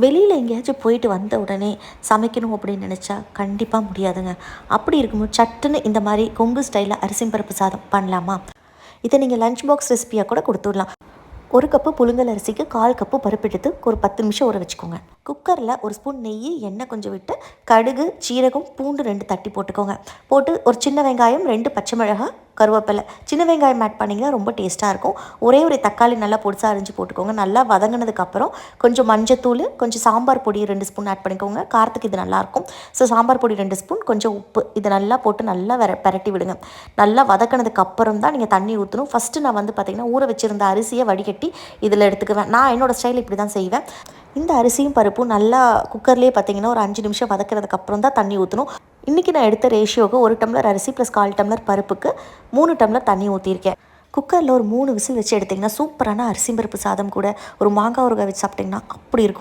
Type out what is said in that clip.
வெளியில் எங்கேயாச்சும் போயிட்டு வந்த உடனே சமைக்கணும் அப்படின்னு நினச்சா கண்டிப்பாக முடியாதுங்க. அப்படி இருக்கும்போது சட்டுன்னு இந்த மாதிரி கொங்கு ஸ்டைலில் அரிசி பருப்பு சாதம் பண்ணலாமா? இதை நீங்கள் லஞ்ச் பாக்ஸ் ரெசிபியாக கூட கொடுத்துடலாம். 1 கப்பு புழுங்கல் அரிசிக்கு 1/4 கப்பு பருப்பு எடுத்து ஒரு 10 நிமிஷம் ஊற வச்சுக்கோங்க. குக்கரில் 1 ஸ்பூன் நெய், எண்ணெய் கொஞ்சம் விட்டு கடுகு, சீரகம், பூண்டு 2 தட்டி போட்டுக்கோங்க. போட்டு ஒரு சின்ன வெங்காயம், 2 பச்சை மிளகாய், கருவேப்பிலை. சின்ன வெங்காயம் ஆட் பண்ணிங்கன்னா ரொம்ப டேஸ்ட்டாக இருக்கும். ஒரே தக்காளி நல்லா பொடிசாக அரிஞ்சு போட்டுக்கோங்க. நல்லா வதங்கினதுக்கப்புறம் கொஞ்சம் மஞ்சத்தூள், கொஞ்சம் சாம்பார் பொடி 2 ஸ்பூன் ஆட் பண்ணிக்கோங்க. காரத்துக்கு இது நல்லாயிருக்கும். ஸோ சாம்பார் பொடி 2 ஸ்பூன், கொஞ்சம் உப்பு, இதை நல்லா போட்டு நல்லா பரட்டி விடுங்க. நல்லா வதக்கினதுக்கு அப்புறம் தான் நீங்கள் தண்ணி ஊற்றணும். ஃபஸ்ட்டு நான் பார்த்திங்கன்னா ஊற வச்சுருந்த அரிசியை வடிகட்டி இதில் எடுத்துக்குவேன். நான் என்னோடய ஸ்டைல் இப்படி தான் செய்வேன். இந்த அரிசியும் பருப்பும் நல்லா குக்கர்லேயே பார்த்திங்கன்னா ஒரு 5 நிமிஷம் வதக்கிறதுக்கப்புறம் தான் தண்ணி ஊற்றணும். இன்றைக்கி நான் எடுத்த ரேஷியோவுக்கு 1 டம்ளர் அரிசி ப்ளஸ் 1/4 டம்ளர் பருப்புக்கு 3 டம்ளர் தண்ணி ஊற்றிருக்கேன். குக்கரில் ஒரு 3 விசில் வச்சு எடுத்திங்கன்னா சூப்பரான அரிசி பருப்பு சாதம் கூட ஒரு மாங்காய் ஊறுகாய் வச்சு சாப்பிட்டிங்கன்னா அப்படி இருக்கும்.